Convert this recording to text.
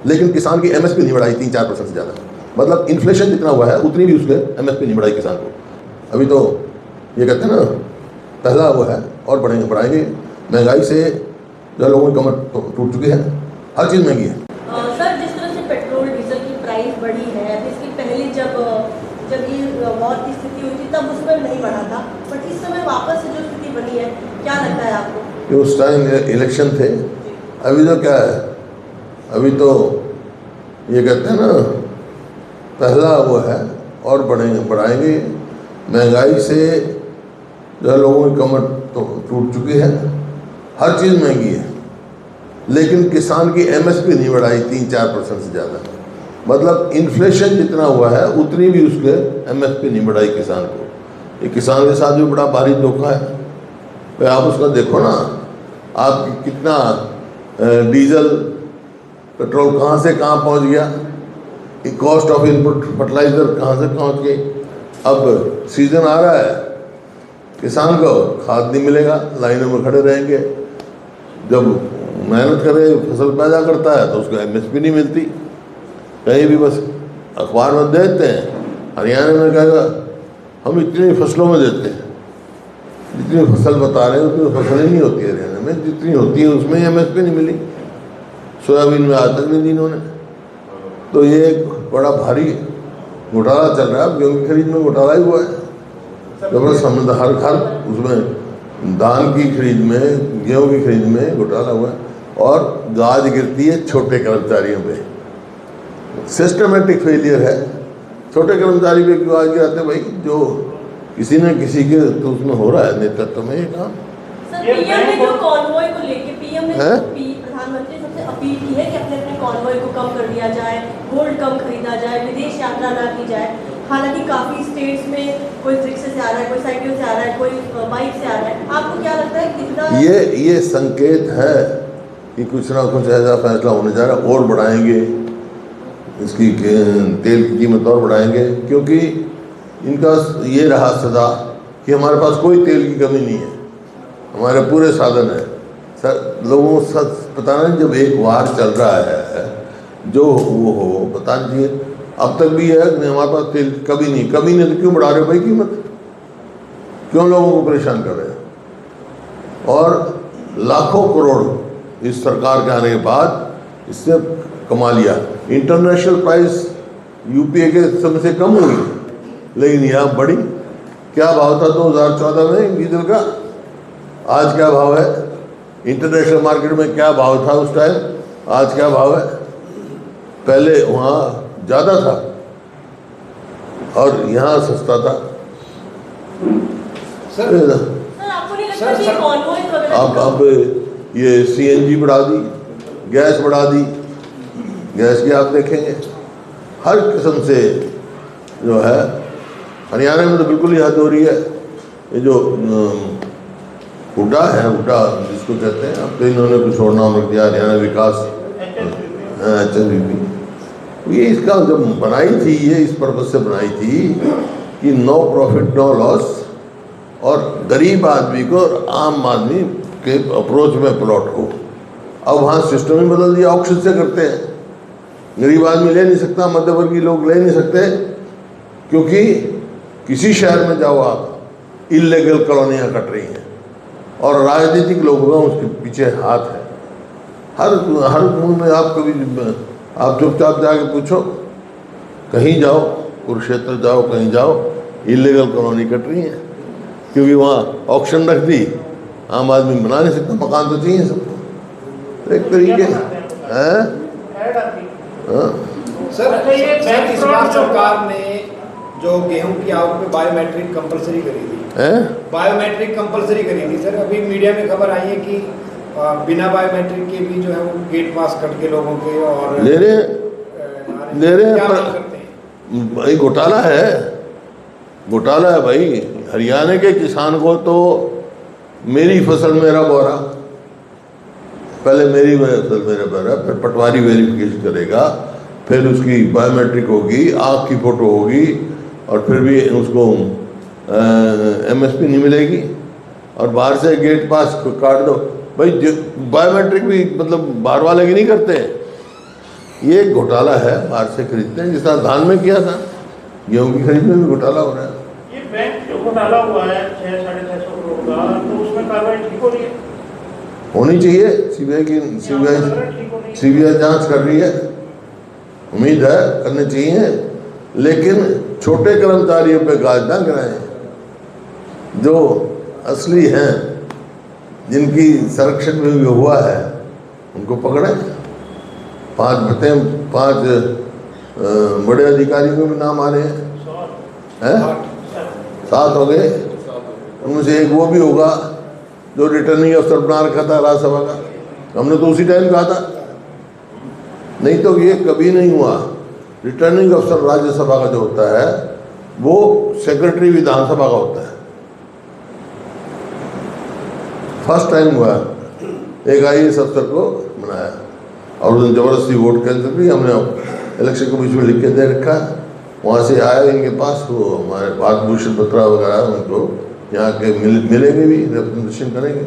लेकिन किसान की एमएसपी नहीं बढ़ाई 3-4% से ज़्यादा। मतलब इन्फ्लेशन जितना हुआ है उतनी भी उसके एमएसपी नहीं बढ़ाई किसान को। अभी तो ये कहते हैं ना, पहला वो है और बढ़ाएंगे। महंगाई से जो लोगों की कमर टूट चुकी है, हर चीज़ महंगी है। सर, जिस तरह से पेट्रोल डीजल की प्राइस बढ़ी है, इसकी पहले जब ये वॉर की स्थिति हुई थी तब उसमें नहीं बढ़ा था, बट इस समय वापस से जो स्थिति बनी है, क्या लगता है आपको? कि उस टाइम इलेक्शन थे, अभी तो क्या है, अभी तो ये कहते हैं ना, पहला वो है और बढ़ाएंगे। महंगाई से जो लोगों की कमर तो टूट चुकी है, हर चीज़ महंगी है, लेकिन किसान की एमएसपी नहीं बढ़ाई 3-4% से ज़्यादा। मतलब इन्फ्लेशन जितना हुआ है उतनी भी उसके एमएसपी नहीं बढ़ाई किसान को। ये किसान के साथ भी बड़ा भारी धोखा है भाई। आप उसका देखो ना, आप कितना डीजल पेट्रोल कहाँ से कहाँ पहुँच गया, कॉस्ट ऑफ इनपुट फर्टिलाइज़र कहाँ से पहुँच गई। अब सीज़न आ रहा है, किसान को खाद नहीं मिलेगा, लाइनों में खड़े रहेंगे। जब मेहनत करे फसल पैदा करता है तो उसको एमएसपी नहीं मिलती। कहीं भी बस अखबार में देते हैं, हरियाणा में कहेगा हम इतनी फसलों में देते हैं, जितनी फसल बता रहे हैं उतनी फसल ही नहीं होती है हरियाणा में, जितनी होती है उसमें एमएसपी नहीं मिली। सोयाबीन में आज तक नहीं दी इन्होंने। तो ये एक बड़ा भारी घोटाला चल रहा है। अब गेहूँ की खरीद में घोटाला ही हुआ है जबरदस्त। हमने हर उसमें धान की खरीद में, गेहूँ की खरीद में घोटाला हुआ है। और गाज गिरती है छोटे कर्मचारियों पे, सिस्टमेटिक फेलियर है। छोटे कर्मचारी पे क्यों आज गिराते भाई? जो किसी न किसी के तो उसमें हो रहा है नेतृत्व में ये काम। सर, पीएम ने जो कॉन्वॉय को लेके प्रधानमंत्री सबसे अपील की है कि अपने अपने कॉन्वॉय को कम कर दिया जाए, गोल्ड कम खरीदा जाए, विदेश यात्रा ना की जाए। हालांकि काफी स्टेट्स में कोई रिक्शे से आ रहा है, कोई साइकिल से आ रहा है, कोई बाइक से आ रहा है। आपको क्या लगता है कितना ये संकेत है कि कुछ ना कुछ ऐसा फैसला होने जा रहा है और बढ़ाएंगे इसकी तेल की कीमत और बढ़ाएंगे। क्योंकि इनका ये रहा सदा कि हमारे पास कोई तेल की कमी नहीं है, हमारे पूरे साधन है। सर लोगों को सच पता नहीं, जब एक वार चल रहा है जो वो हो पता नहीं, अब तक भी है कि हमारे पास तेल कभी नहीं तो क्यों बढ़ा रहे हो भाई कीमत? क्यों लोगों को परेशान कर रहे हैं? और लाखों करोड़ इस सरकार के आने के बाद इससे कमा लिया। इंटरनेशनल प्राइस यूपीए के समय से कम हुई, लेकिन यहाँ बढ़ी। क्या भाव था 2014 में डीजल का, आज क्या भाव है? इंटरनेशनल मार्केट में क्या भाव था उस टाइम, आज क्या भाव है? पहले वहाँ ज़्यादा था और यहाँ सस्ता था। सर आपको नहीं लगता कि कॉन्वॉय वगैरह अब ये सीएनजी बढ़ा दी, गैस बढ़ा दी। गैस की आप देखेंगे हर किस्म से जो है, हरियाणा में तो बिल्कुल ही हद हो रही है। ये जो हुड्डा है, हुड्डा जिसको कहते हैं, अब तो इन्होंने कुछ और नाम रख दिया, हरियाणा विकास HSBP। ये इसका जब बनाई थी, ये इस पर्पज से बनाई थी कि नो प्रॉफिट नो लॉस, और गरीब आदमी को और आम आदमी के अप्रोच में प्लॉट हो। अब वहाँ सिस्टम ही बदल दिया, ऑक्शन से करते हैं। गरीब आदमी ले नहीं सकता, मध्यवर्गीय लोग ले नहीं सकते, क्योंकि किसी शहर में जाओ आप, इल्लीगल कॉलोनियाँ कट रही हैं और राजनीतिक लोगों का उसके पीछे हाथ है। हर मुंह में आप कभी आप चुपचाप जाके पूछो, कहीं जाओ, कुरुक्षेत्र जाओ, कहीं जाओ, इल्लीगल कॉलोनी कट रही है, क्योंकि वहाँ ऑक्शन रख दी। आम आदमी बना नहीं सकता, मकान तो चाहिए सबको। तो एक तरीके हैं। सर इस बार सरकार ने जो गेहूं की आवक पे बायोमेट्रिक कंपलसरी करी थी, बायोमेट्रिक कंपलसरी करी थी सर। अभी मीडिया में खबर आई है कि बिना बायोमेट्रिक के भी जो है वो गेट पास कट के लोगों के और ले रहे हैं। भाई घोटाला है भाई। हरियाणा के किसान को तो मेरी फसल मेरा बोरा, पहले मेरी फसल मेरा बोरा, फिर पटवारी वेरिफिकेशन करेगा, फिर उसकी बायोमेट्रिक होगी, आँख की फोटो होगी, और फिर भी उसको एमएसपी नहीं मिलेगी। और बाहर से गेट पास काट दो भाई। बायोमेट्रिक भी मतलब बाहर वाले की नहीं करते, ये एक घोटाला है, बाहर से खरीदते हैं, जिस तरह धान में किया था, गेहूं की खरीद में भी घोटाला हो रहा है। ये बैंक जो घोटाला हुआ है 600-650 करोड़ का, तो उसमें कार्रवाई ठीक हो रही है? होनी चाहिए। सीबीआई जांच कर रही है, उम्मीद है करनी चाहिए, लेकिन छोटे कर्मचारियों पे गाज ना गिराएं। जो असली हैं, जिनकी संरक्षण में हुआ है, उनको पकड़े। 5 बड़े अधिकारियों के भी नाम आ रहे हैं, 7 हो गए। उनमें से एक वो भी होगा जो रिटर्निंग अफसर बना रखा था राज्यसभा का, हमने तो उसी टाइम कहा था। नहीं तो ये कभी नहीं हुआ। रिटर्निंग अफसर राज्यसभा का जो होता है वो सेक्रेटरी विधानसभा का होता है। फर्स्ट टाइम हुआ एक IAS अफसर को बनाया, और उन्होंने जबरदस्ती वोट कैंसिल की। हमने इलेक्शन कमीशन में लिख के दे रखा है, वहाँ से आए इनके पास, वो हमारे भाग्यभूषण बत्रा वगैरह उनको यहाँ के मिलेंगे भी, रिप्रेजेंटेशन करेंगे।